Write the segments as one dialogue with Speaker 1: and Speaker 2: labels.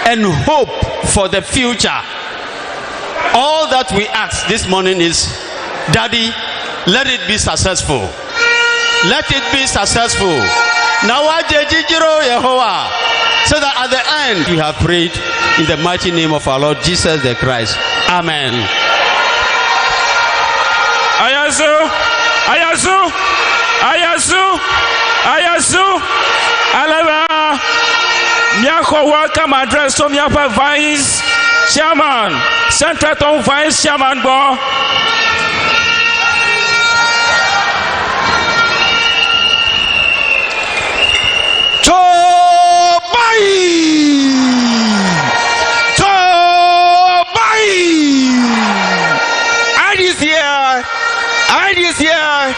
Speaker 1: and hope for the future. All that we ask this morning is, Daddy, let it be successful. Let it be successful. So that at the end we have prayed in the mighty name of our Lord Jesus the Christ. Amen.
Speaker 2: Ayasu, Ayasu, Ayasu, Ayasu, Alala. Miako welcome address to Miapa Vice Chairman, Central Tongu Vice Chairman Bo.
Speaker 3: This year,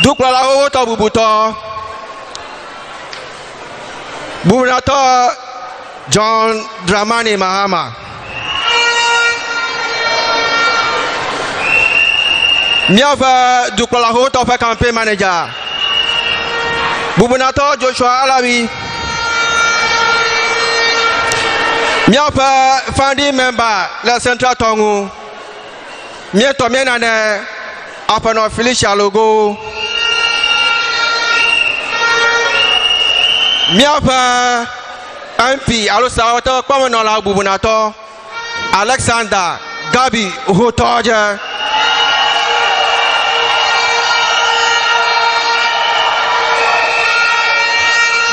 Speaker 3: Dukla la Ota Bubuto, Bubunato John Dramani Mahama, Miava Dukla la Ota for campaign manager, Bubunato Joshua Alawi, Miava founding member la Central Tongu. Mieto menane apano Felicia logo miapa MP alosa oto kwamno la bubunato Alexander Gabi Hotoje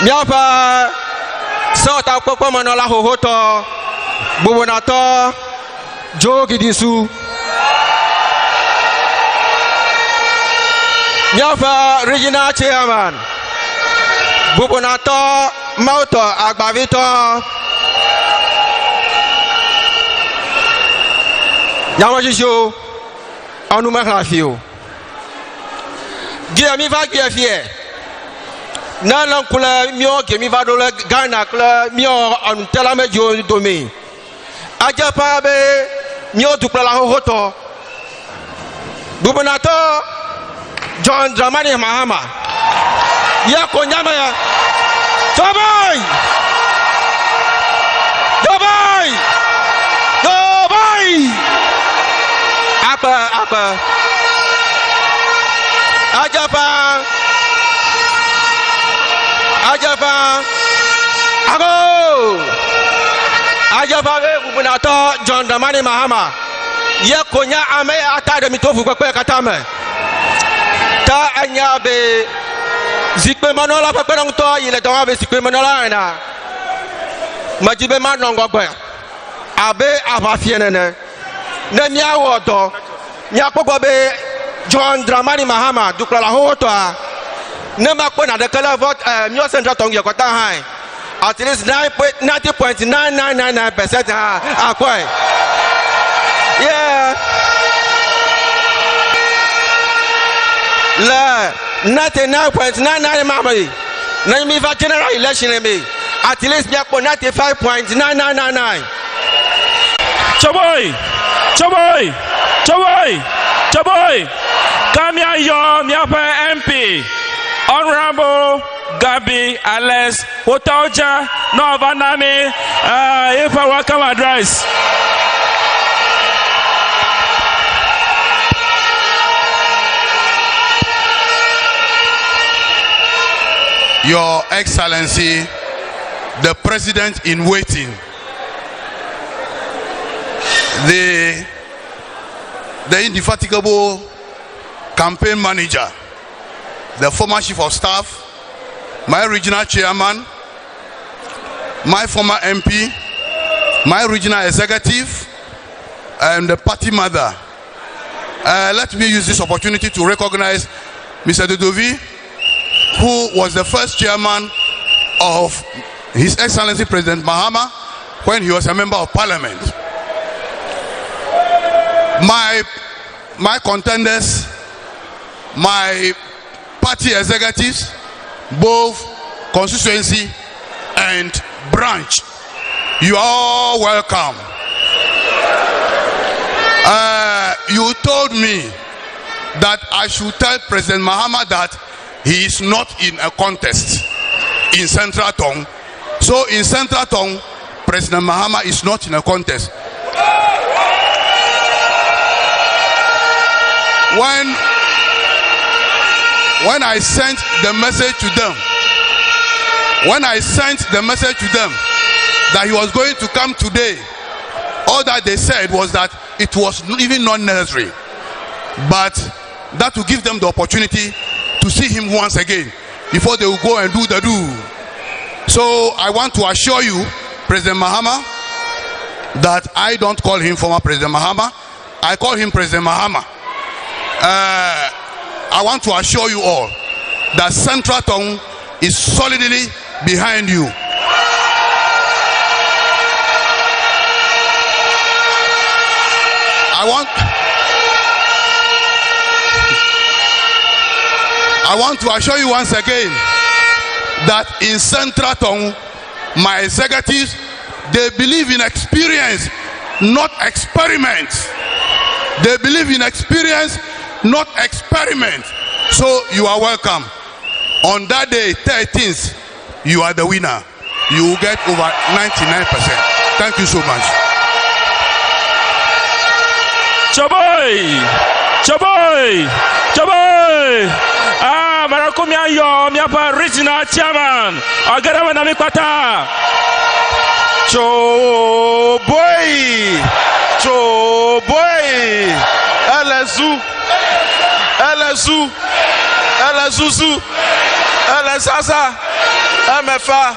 Speaker 3: miapa sota kwamno la hoto bubunato Jogidisu Miafa regional chairman Bubunato Mauto Agbavito Yamajisho Anuma Rafio Gia mi va gia fie Nalan kula mio ke mi va do le Ghana kula mio an telame jo domi Aja pa be mio dupla la hoto Bubunato John Dramani Mahama ya konyama ya Toboy Toboy Toboy apa Ajapa Ago Ajapa Bubunato John Dramani Mahama ya konya ame ata de mitofu kwa katame ta anya be zikpe manola pepe nong to ile to be zikpe manola na majibe manongo gbe abe abafienene na mia wodo nya popo be John Dramani Mahama dukla la hoto a ne makpo na de kala vote mio Central Tongu yakota hai at least 90.9999% akoi yeah la 99.99 mamari na mi va general election me at least me ko 95.9999
Speaker 2: Choboy come here yo mi apa MP Honorable Gabi Alex Otoja no vanami if I welcome address
Speaker 4: Your Excellency, the President in waiting, the indefatigable campaign manager, the former chief of staff, my regional chairman, my former MP, my regional executive, and the party mother. Let me use this opportunity to recognize Mr. Dodovi, who was the first chairman of His Excellency President Mahama when he was a member of Parliament. My contenders, my party executives, both constituency and branch, you are all welcome. You told me that I should tell President Mahama that he is not in a contest in Central Tongu. So in Central Tongu, President Mahama is not in a contest. When I sent the message to them, that he was going to come today, all that they said was that it was even not necessary, but that will give them the opportunity to see him once again before they will go and do the do. So I want to assure you, President Mahama, that I don't call him former President Mahama. I call him President Mahama. I want to assure you all that Central Tongu is solidly behind you. I want to assure you once again that in Central Tongu, my executives, they believe in experience, not experiment. They believe in experience, not experiment. So you are welcome. On that day, 13th, you are the winner. You will get over 99%. Thank you so much.
Speaker 2: Chaboy! Marakumia yo, miapa regional chairman. Agarawa na mikwata. Choboy! Elezuzu, Elesasa, MFA,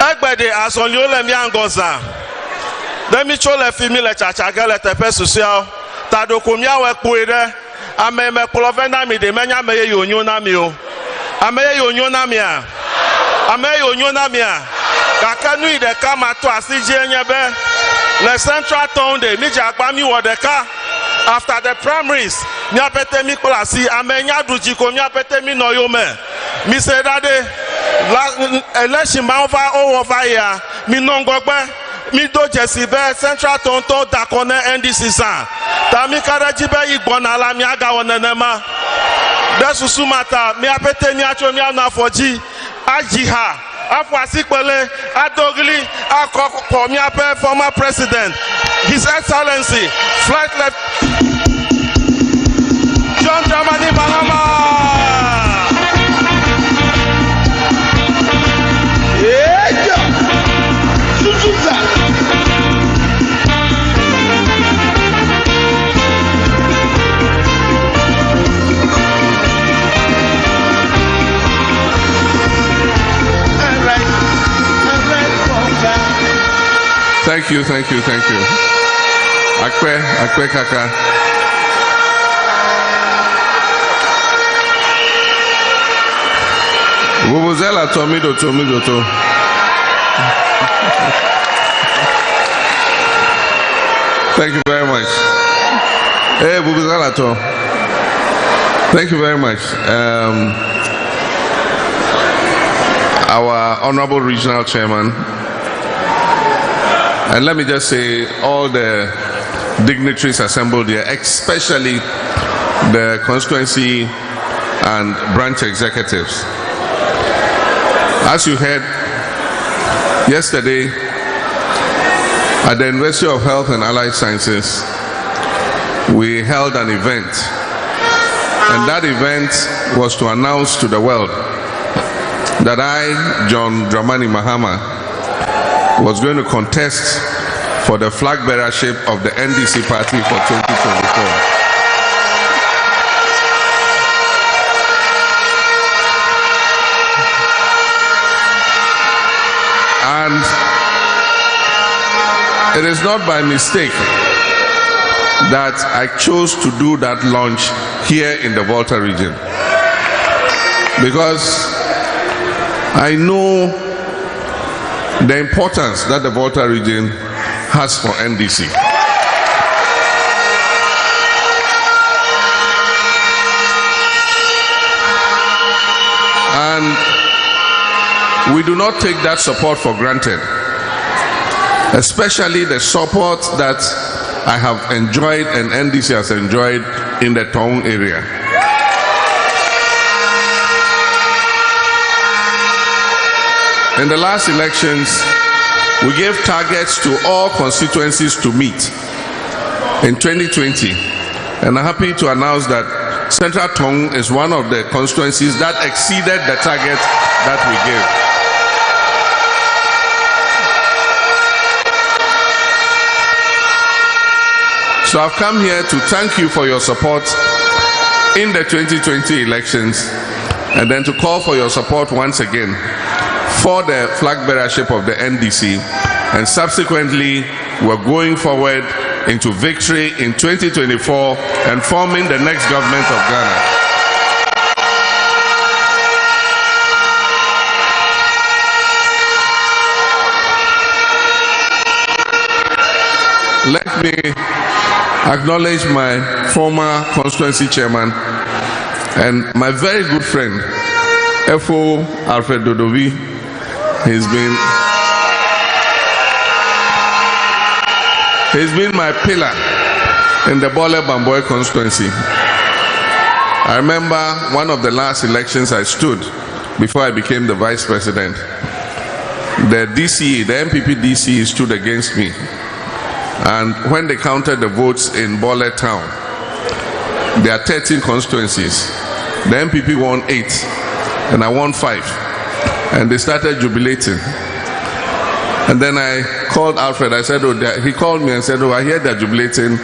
Speaker 2: Egbede Asonliole Miangoza. Demi chole fimile chachagele tepe social. Tadokumia wekpuide. Ame me plovena mi de menya meye yonyo na mi o. Ameye yonyo na mi a. Ameye yonyo na mi a. Kakanu ide kama to asije nyebe. Le Central Tongu de mi jagba mi wodeka. After the primaries, mi apete mi klasi amenya dujiko mi apete mi noyome. Mi say dade election ma over here. Mi nongogbe mi do jesibe Central Tongu dakone NDC san. Tami karajibe igbona la mi aga wonenema. Desusu mata mi apete mi acho mi ana foji ajiha. Afwasikpele Adogli Akoko mi ape former president His Excellency Flight Left John Dramani Mahama.
Speaker 5: Thank you. Akwe kaka. Vuvuzela tomido. Thank you very much. Hey, Vuvuzela to. Thank you very much. Our Honorable Regional Chairman. And let me just say, all the dignitaries assembled here, especially the constituency and branch executives. As you heard yesterday, at the University of Health and Allied Sciences, we held an event. And that event was to announce to the world that I, John Dramani Mahama, was going to contest for the flag bearership of the NDC party for 2024. And it is not by mistake that I chose to do that launch here in the Volta region, because I know the importance that the Volta region has for NDC. And we do not take that support for granted, especially the support that I have enjoyed and NDC has enjoyed in the Tongu area. in the last elections, we gave targets to all constituencies to meet in 2020. And I'm happy to announce that Central Tongu is one of the constituencies that exceeded the target that we gave. So I've come here to thank you for your support in the 2020 elections, and then to call for your support once again for the flag bearership of the NDC, and subsequently we're going forward into victory in 2024 and forming the next government of Ghana. Let me acknowledge my former constituency chairman and my very good friend, F.O. Alfred Dodovi. He's been my pillar in the Bole Bamboy constituency. I remember one of the last elections I stood before I became the vice president. The DCE, the MPP DCE stood against me. And when they counted the votes in Bole town, there are 13 constituencies. The MPP won 8 and I won 5. And they started jubilating. And then I called Alfred. I said, he called me and said, I hear they're jubilating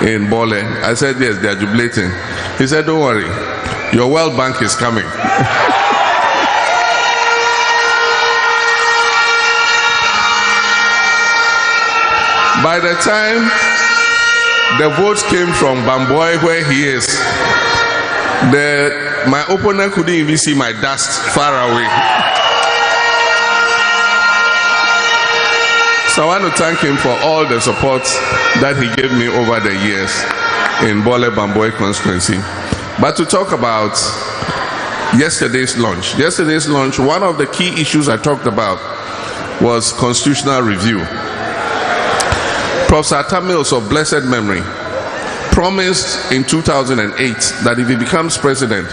Speaker 5: in Bole. I said, yes, they're jubilating. He said, don't worry, your World Bank is coming. By the time the votes came from Bamboy, where he is, my opponent couldn't even see my dust far away. So I want to thank him for all the support that he gave me over the years in Bole Bamboy constituency. But to talk about yesterday's launch. Yesterday's launch, one of the key issues I talked about was constitutional review. Professor Tamils of blessed memory promised in 2008 that if he becomes president,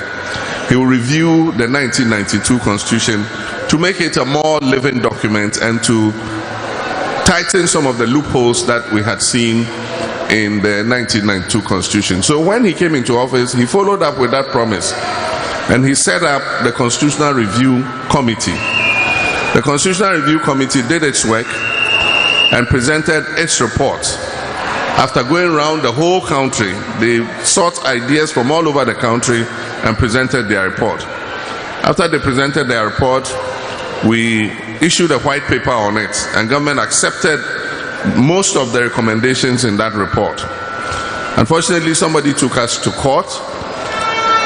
Speaker 5: he will review the 1992 constitution to make it a more living document and to tighten some of the loopholes that we had seen in the 1992 constitution. So when he came into office, he followed up with that promise and he set up the Constitutional Review Committee. The Constitutional Review Committee did its work and presented its report. After going around the whole country, they sought ideas from all over the country and presented their report. After they presented their report, we issued a white paper on it, and government accepted most of the recommendations in that report. Unfortunately, somebody took us to court,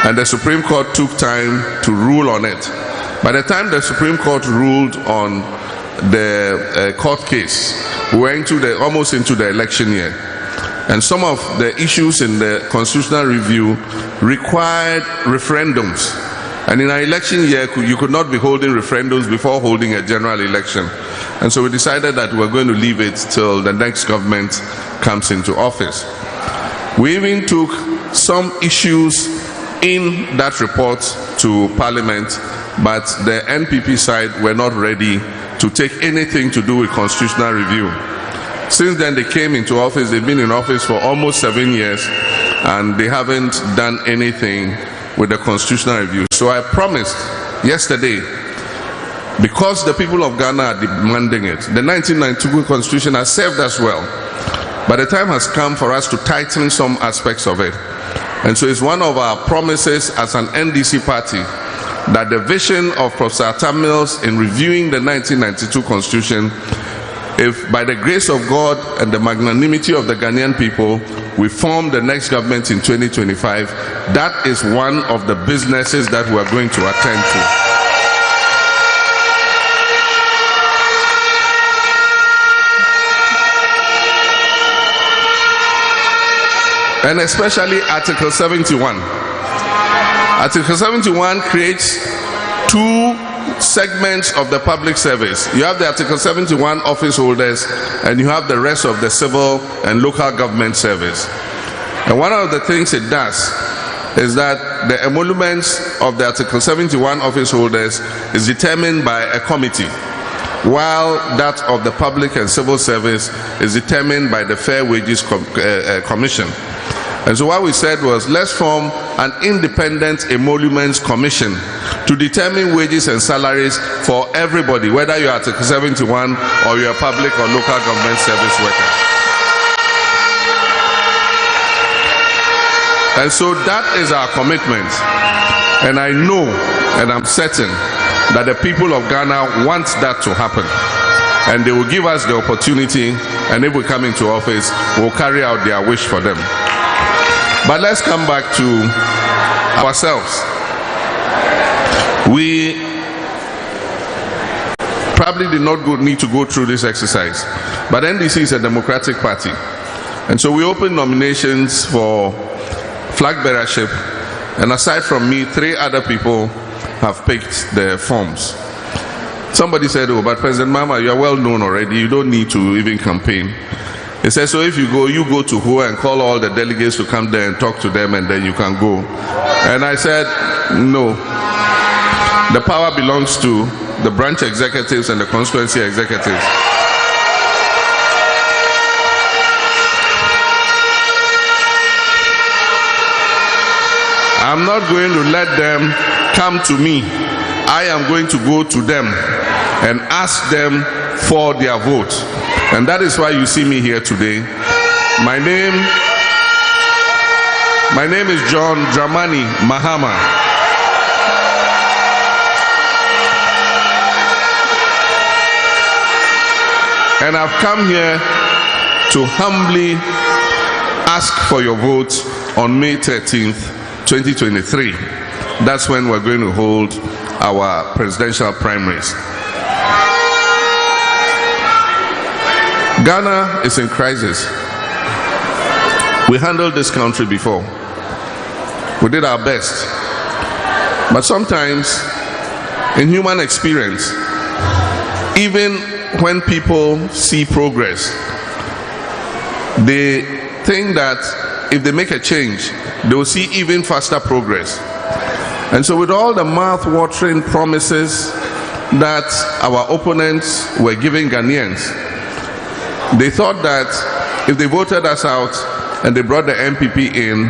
Speaker 5: and the Supreme Court took time to rule on it. By the time the Supreme Court ruled on the court case, we were almost into the election year, and some of the issues in the constitutional review required referendums, and in our election year you could not be holding referendums before holding a general election. And so we decided that we're going to leave it till the next government comes into office. We even took some issues in that report to Parliament, but the NPP side were not ready to take anything to do with constitutional review. Since then they came into office, they've been in office for almost 7 years, and they haven't done anything with the constitutional review. So I promised yesterday, because the people of Ghana are demanding it, the 1992 constitution has served us well, but the time has come for us to tighten some aspects of it. And so it's one of our promises as an NDC party that the vision of Professor Tamils in reviewing the 1992 constitution, if by the grace of God and the magnanimity of the Ghanaian people, we form the next government in 2025, that is one of the businesses that we are going to attend to. And especially Article 71. Article 71 creates two segments of the public service. You have the Article 71 office holders, and you have the rest of the civil and local government service. And one of the things it does is that the emoluments of the Article 71 office holders is determined by a committee. while that of the public and civil service is determined by the Fair Wages Commission. And so what we said was, let's form an independent emoluments commission to determine wages and salaries for everybody, whether you're Article 71 or you're a public or local government service worker. And so that is our commitment. And I know and I'm certain that the people of Ghana want that to happen. And they will give us the opportunity, and if we come into office, we'll carry out their wish for them. But let's come back to ourselves. We probably did not need to go through this exercise, but NDC is a democratic party. And so we opened nominations for flag bearership, and aside from me, 3 other people have picked the forms. Somebody said, oh, but President Mahama, you are well known already, you don't need to even campaign. He said, so if you go to Hoa and call all the delegates to come there and talk to them, and then you can go. And I said, no. The power belongs to the branch executives and the constituency executives. I'm not going to let them come to me. I am going to go to them and ask them for their vote. And that is why you see me here today. My name is John Dramani Mahama. And I've come here to humbly ask for your vote on May 13th, 2023. That's when we're going to hold our presidential primaries. Ghana is in crisis. We handled this country before. We did our best. But sometimes, in human experience, even when people see progress, they think that if they make a change, they will see even faster progress. And so with all the mouth-watering promises that our opponents were giving Ghanaians, they thought that if they voted us out and they brought the MPP in,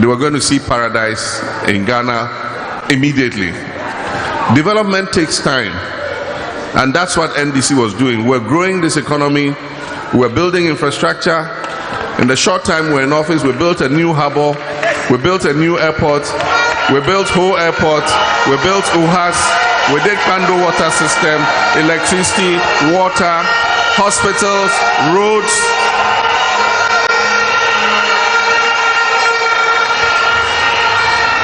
Speaker 5: they were going to see paradise in Ghana immediately. Development takes time, and that's what NDC was doing. We're growing this economy, we're building infrastructure. In the short time we're in office, we built a new harbour, we built a new airport, we built Ho Airport, we built Uhas, we did Kando water system, electricity, water, hospitals, roads.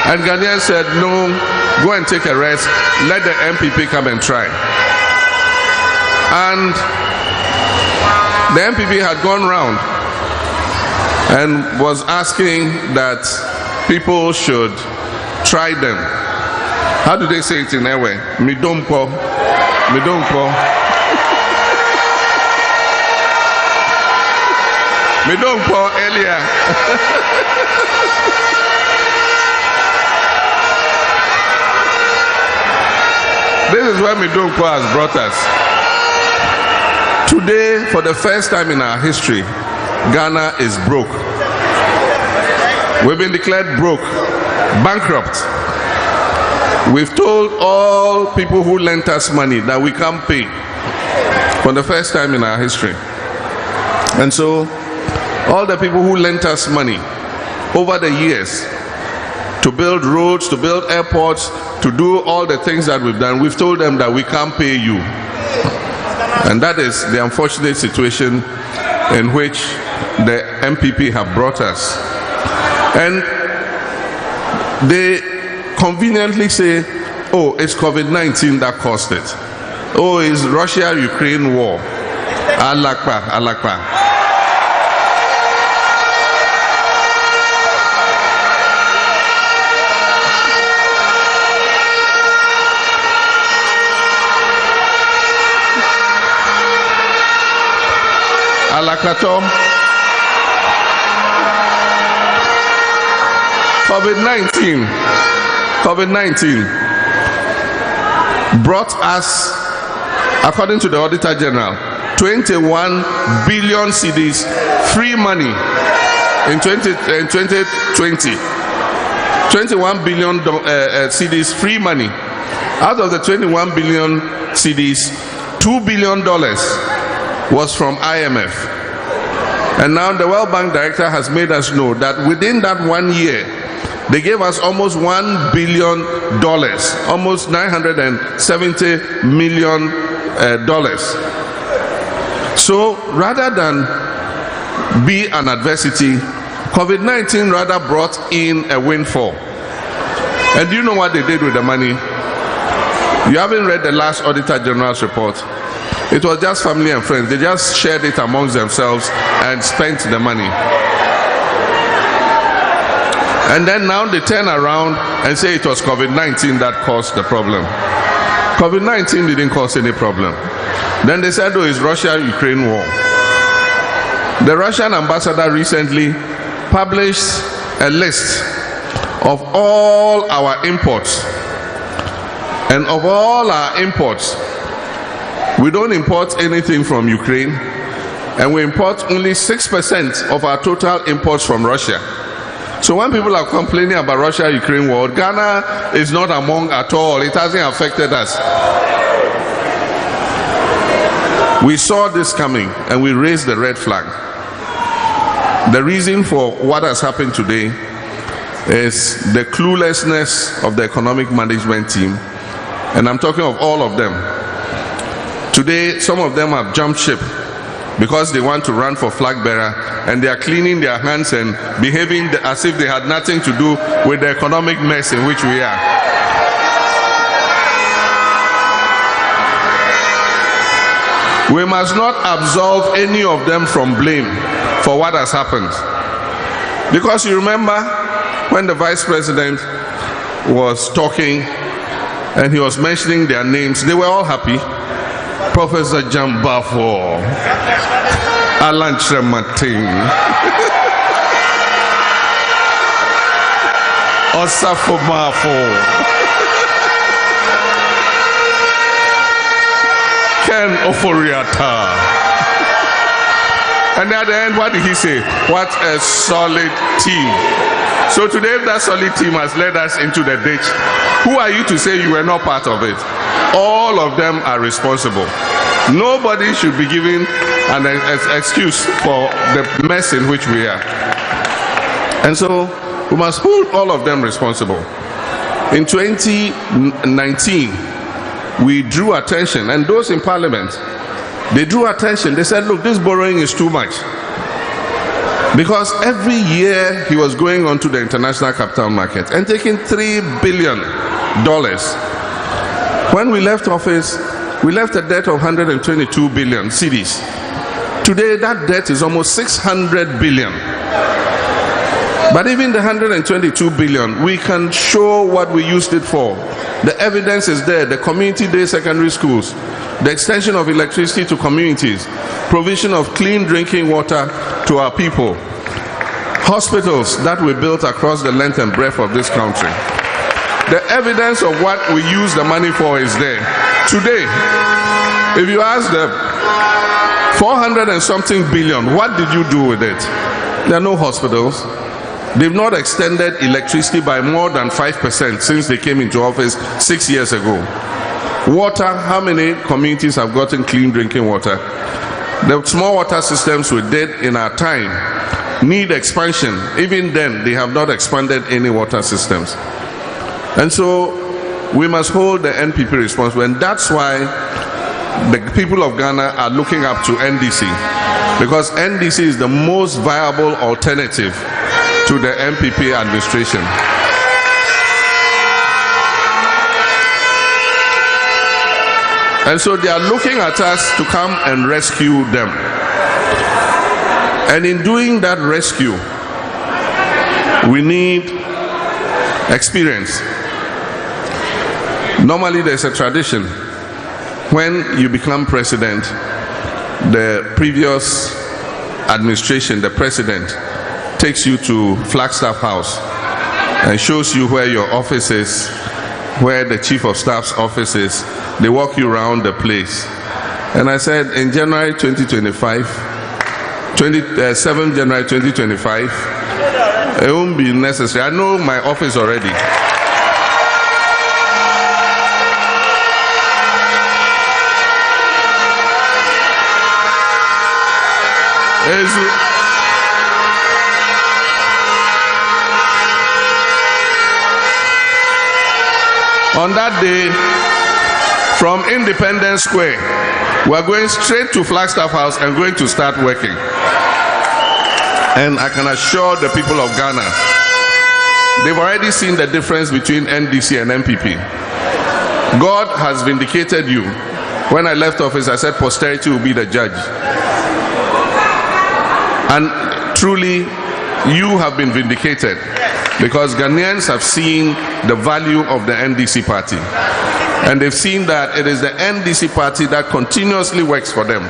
Speaker 5: And Ghanaians said, no, go and take a rest, let the MPP come and try. And the MPP had gone round and was asking that people should try them. How do they say it in Ewe? Midompo. Midompo. Midompo earlier. This is where Midompo has brought us. Today, for the first time in our history, Ghana is broke. We've been declared broke, bankrupt. We've told all people who lent us money that we can't pay for the first time in our history. And so, all the people who lent us money over the years to build roads, to build airports, to do all the things that we've done, we've told them that we can't pay you. And that is the unfortunate situation in which the MPP have brought us. And they conveniently say, oh, it's COVID-19 that caused it. Oh, it's Russia-Ukraine war. Alakpa, alakpa. Alakato. COVID-19 brought us according to the Auditor General, 21 billion cedis free money in 2020. 21 billion cedis free money. Out of the 21 billion cedis, $2 billion was from IMF. And now the World Bank director has made us know that within that 1 year, they gave us almost $1 billion, almost $970 million. So rather than be an adversity, COVID-19 rather brought in a windfall. And do you know what they did with the money? You haven't read the last Auditor General's report. It was just family and friends. They just shared it amongst themselves and spent the money. And then now they turn around and say it was COVID-19 that caused the problem. COVID-19 didn't cause any problem. Then they said, oh, it's Russia-Ukraine war. The Russian ambassador recently published a list of all our imports. And of all our imports, we don't import anything from Ukraine, and we import only 6% of our total imports from Russia. So when people are complaining about Russia-Ukraine war, Ghana is not among at all. It hasn't affected us. We saw this coming and we raised the red flag. The reason for what has happened today is the cluelessness of the economic management team, and I'm talking of all of them. Today, some of them have jumped ship because they want to run for flag bearer, and they are cleaning their hands and behaving as if they had nothing to do with the economic mess in which we are. We must not absolve any of them from blame for what has happened. Because you remember when the Vice President was talking and he was mentioning their names, they were all happy. Professor Jambafo, Alan Trematin, Osafo Mafo, Ken Oforiata. And at the end, what did he say? What a solid team. So today, if that solid team has led us into the ditch, who are you to say you were not part of it? All of them are responsible. Nobody should be given an excuse for the mess in which we are. And so we must hold all of them responsible. In 2019, we drew attention, and those in Parliament, they drew attention. They said, look, this borrowing is too much. Because every year he was going on to the international capital market and taking $3 billion. When we left office, we left a debt of 122 billion cedis. Today, that debt is almost 600 billion. But even the 122 billion, we can show what we used it for. The evidence is there. The community day secondary schools, the extension of electricity to communities, provision of clean drinking water to our people, hospitals that we built across the length and breadth of this country. The evidence of what we use the money for is there. Today, if you ask them, 400 and something billion, what did you do with it? There are no hospitals. They've not extended electricity by more than 5% since they came into office 6 years ago. Water, how many communities have gotten clean drinking water? The small water systems we did in our time need expansion. Even then, they have not expanded any water systems. And so we must hold the NPP responsible, and that's why the people of Ghana are looking up to NDC, because NDC is the most viable alternative to the NPP administration. And so they are looking at us to come and rescue them. And in doing that rescue, we need experience. Normally there's a tradition. When you become president, the previous administration, the president, takes you to Flagstaff House and shows you where your office is, where the chief of staff's office is. They walk you around the place And I said, in January 2025, 7 January 2025, it won't be necessary. I know my office already. On that day, from Independence Square, we're going straight to Flagstaff House and going to start working. And I can assure the people of Ghana, they've already seen the difference between NDC and MPP. God has vindicated you. When I left office, I said posterity will be the judge. And truly, you have been vindicated, because Ghanaians have seen the value of the NDC party. And they've seen that it is the NDC party that continuously works for them.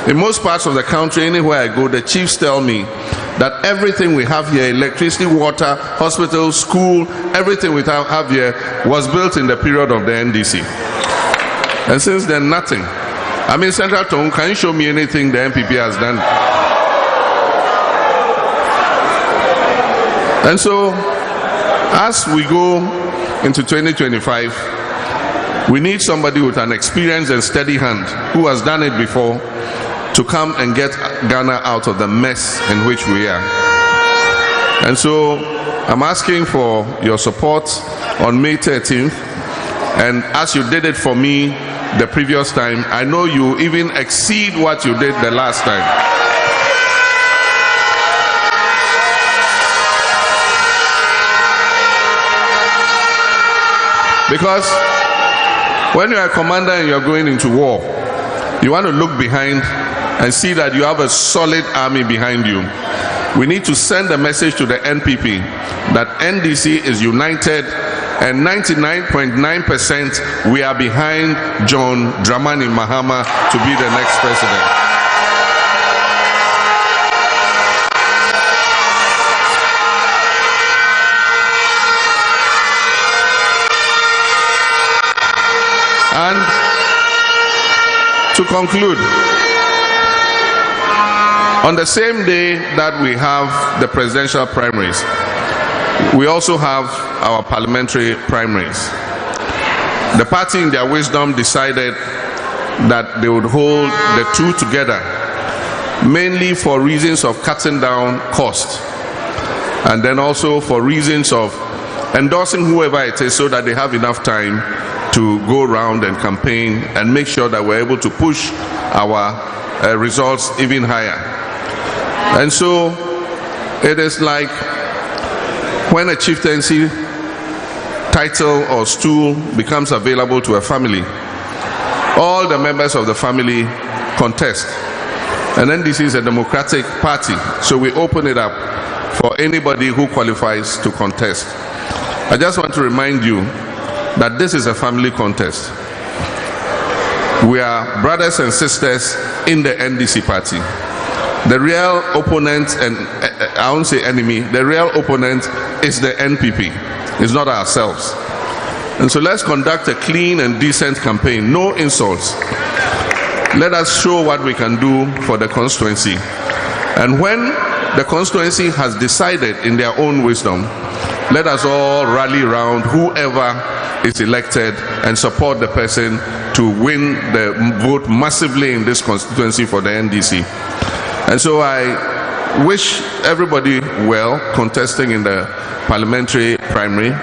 Speaker 5: In most parts of the country, anywhere I go, the chiefs tell me that everything we have here, electricity, water, hospital, school, everything we have here was built in the period of the NDC. And since then, nothing. I mean, Central Tongu, can you show me anything the MPP has done? And so, as we go into 2025, we need somebody with an experienced and steady hand who has done it before to come and get Ghana out of the mess in which we are. And so, I'm asking for your support on May 13th. And as you did it for me the previous time, I know you even exceed what you did the last time. Because when you are a commander and you are going into war, you want to look behind and see that you have a solid army behind you. We need to send a message to the NPP that NDC is united, and 99.9% we are behind John Dramani Mahama to be the next president. And to conclude, on the same day that we have the presidential primaries, we also have our parliamentary primaries. The party in their wisdom decided that they would hold the two together, mainly for reasons of cutting down cost, and then also for reasons of endorsing whoever it is so that they have enough time to go around and campaign and make sure that we're able to push our results even higher. And so it is like when a chieftaincy title or stool becomes available to a family, all the members of the family contest. And then this is a democratic party, so we open it up for anybody who qualifies to contest. I just want to remind you that this is a family contest. We are brothers and sisters in the NDC party. The real opponent, and I won't say enemy, the real opponent is the NPP. It's not ourselves. And so let's conduct a clean and decent campaign. No insults. Let us show what we can do for the constituency. And when the constituency has decided in their own wisdom, let us all rally around whoever is elected and support the person to win the vote massively in this constituency for the NDC. And so I wish everybody well contesting in the parliamentary primary,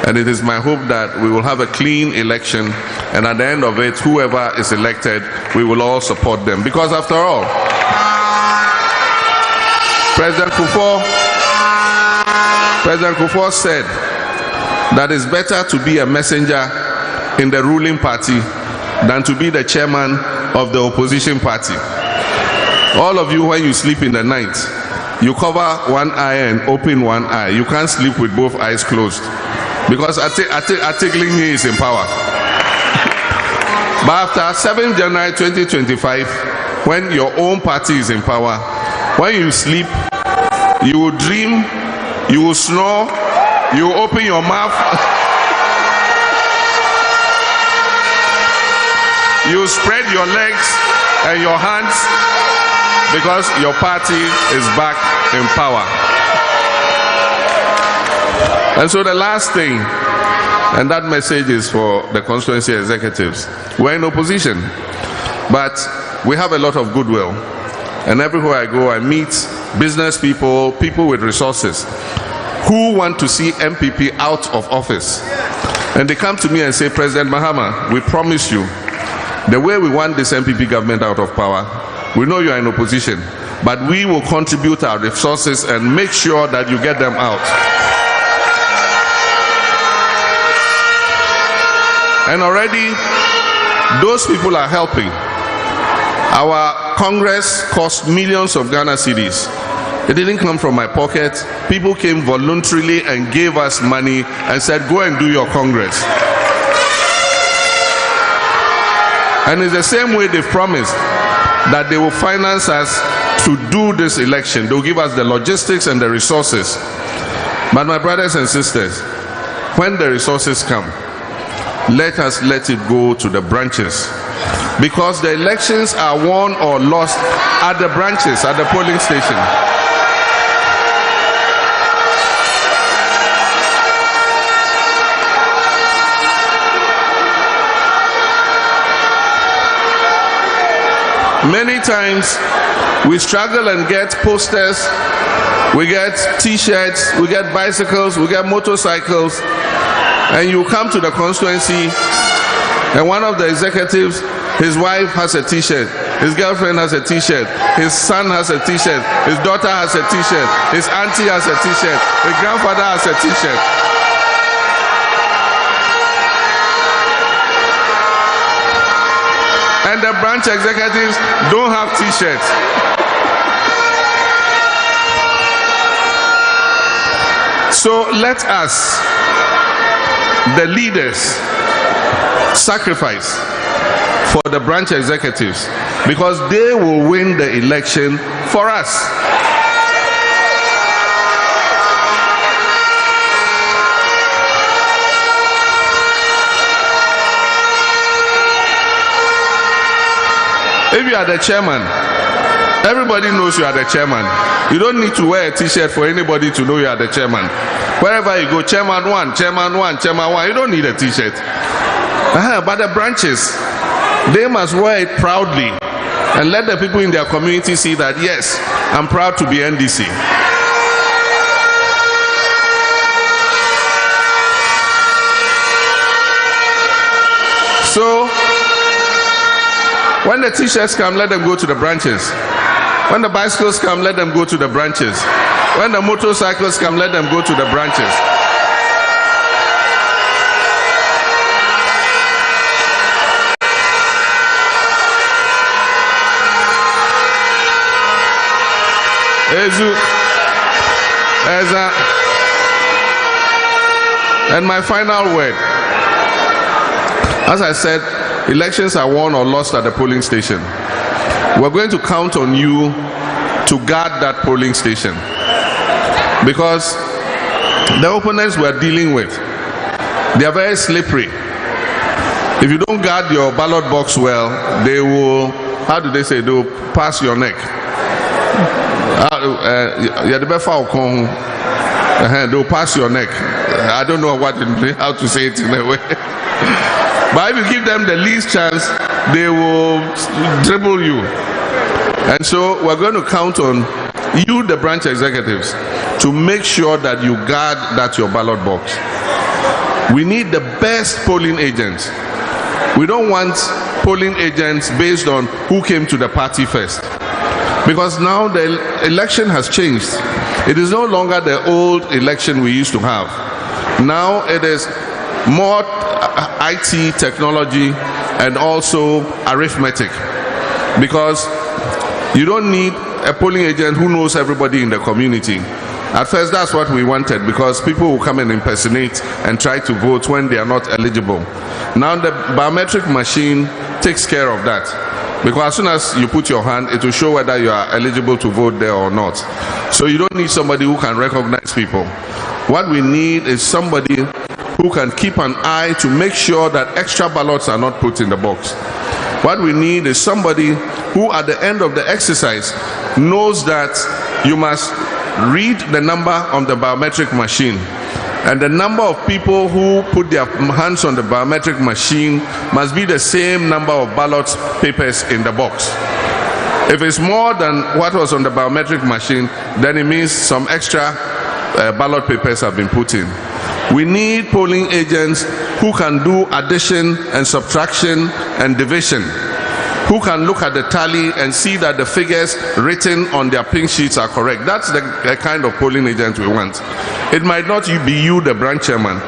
Speaker 5: and it is my hope that we will have a clean election, and at the end of it, whoever is elected, we will all support them. Because after all, President Kufuor said that it's better to be a messenger in the ruling party than to be the chairman of the opposition party. All of you, when you sleep in the night, you cover one eye and open one eye. You can't sleep with both eyes closed, because Atiklini is in power. But after 7 January 2025, when your own party is in power, when you sleep, you will dream, you will snore, you will open your mouth, you spread your legs and your hands because your party is back in power. And so the last thing, and that message is for the constituency executives. We're in opposition, but we have a lot of goodwill. And everywhere I go, I meet business people, people with resources, who want to see MPP out of office. And they come to me and say, President Mahama, we promise you, the way we want this MPP government out of power, we know you are in opposition, but we will contribute our resources and make sure that you get them out. And already, those people are helping. Our Congress cost millions of Ghana cedis. It didn't come from my pocket. People came voluntarily and gave us money and said, go and do your Congress. And it's the same way they've promised that they will finance us to do this election. They'll give us the logistics and the resources. But my brothers and sisters, when the resources come, let us let it go to the branches. Because the elections are won or lost at the branches, at the polling station. Many times we struggle and get posters, we get t-shirts, we get bicycles, we get motorcycles, and you come to the constituency and one of the executives, his wife has a t-shirt, his girlfriend has a t-shirt, his son has a t-shirt, his daughter has a t-shirt, his auntie has a t-shirt, his grandfather has a t-shirt. And the branch executives don't have t-shirts. So let us, the leaders, sacrifice for the branch executives because they will win the election for us. If you are the chairman, everybody knows you are the chairman. You don't need to wear a t-shirt for anybody to know you are the chairman. Wherever you go, chairman one, chairman one, chairman one, you don't need a t-shirt. But the branches, they must wear it proudly and let the people in their community see that, yes, I'm proud to be NDC. So, when the t-shirts come, let them go to the branches. When the bicycles come, let them go to the branches. When the motorcycles come, let them go to the branches. And my final word, as I said, elections are won or lost at the polling station. We're going to count on you to guard that polling station, because the opponents we're dealing with, they are very slippery. If you don't guard your ballot box well, they will, how do they say, they will pass your neck. They'll pass your neck. I don't know how to say it in a way. But if you give them the least chance, they will dribble you. And so we're going to count on you, the branch executives, to make sure that you guard that your ballot box. We need the best polling agents. We don't want polling agents based on who came to the party first. Because now the election has changed. It is no longer the old election we used to have. Now it is more IT technology and also arithmetic, because you don't need a polling agent who knows everybody in the community. At first, that's what we wanted, because people will come and impersonate and try to vote when they are not eligible. Now the biometric machine takes care of that, because as soon as you put your hand, it will show whether you are eligible to vote there or not. So you don't need somebody who can recognize people. What we need is somebody who can keep an eye to make sure that extra ballots are not put in the box. What we need is somebody who at the end of the exercise knows that you must read the number on the biometric machine, and the number of people who put their hands on the biometric machine must be the same number of ballot papers in the box. If it's more than what was on the biometric machine, then it means some extra ballot papers have been put in. We need polling agents who can do addition and subtraction and division, who can look at the tally and see that the figures written on their pink sheets are correct. That's the kind of polling agent we want. It might not be you, the branch chairman,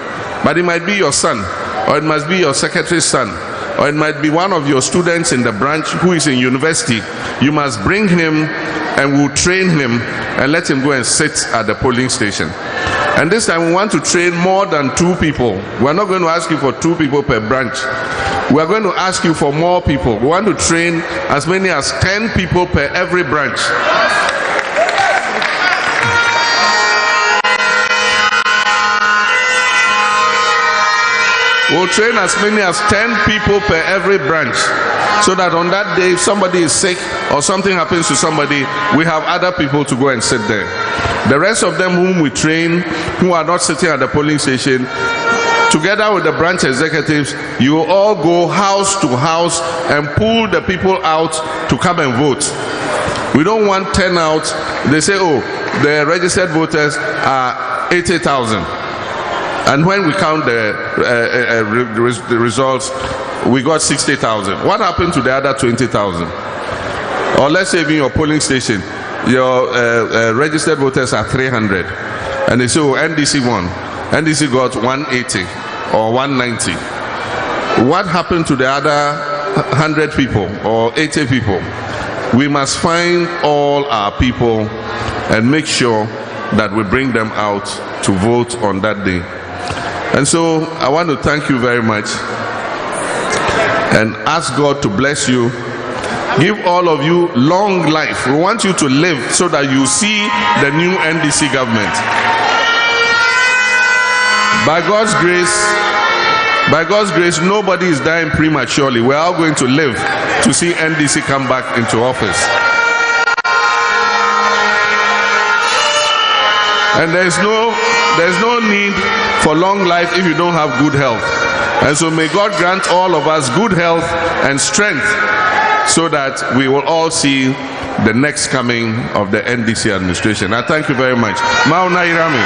Speaker 5: but it might be your son, or it must be your secretary's son, or it might be one of your students in the branch who is in university. You must bring him and we'll train him and let him go and sit at the polling station. And this time we want to train more than 2 people. We're not going to ask you for 2 people per branch. We're going to ask you for more people. We want to train as many as 10 people per every branch. We'll train as many as 10 people per every branch, so that on that day, if somebody is sick or something happens to somebody, we have other people to go and sit there. The rest of them whom we train, who are not sitting at the polling station, together with the branch executives, you will all go house to house and pull the people out to come and vote. We don't want turnout. They say, oh, the registered voters are 80,000. And when we count the results, we got 60,000. What happened to the other 20,000? Or let's say in your polling station, your registered voters are 300. And they say, oh, NDC won. NDC got 180 or 190. What happened to the other 100 people or 80 people? We must find all our people and make sure that we bring them out to vote on that day. And so I want to thank you very much and ask God to bless you. Give all of you long life. We want you to live so that you see the new NDC government. By God's grace, nobody is dying prematurely. We're all going to live to see NDC come back into office. And there's no need for long life if you don't have good health. And so may God grant all of us good health and strength so that we will all see the next coming of the NDC administration. I thank you very much. Mauna Irami.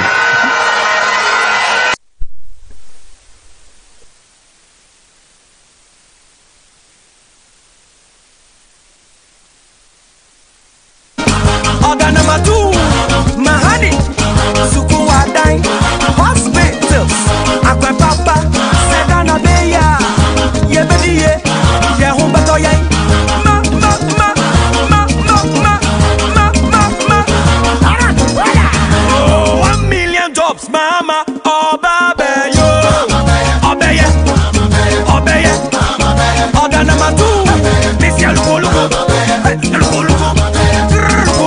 Speaker 6: Organ number 2, Mahani.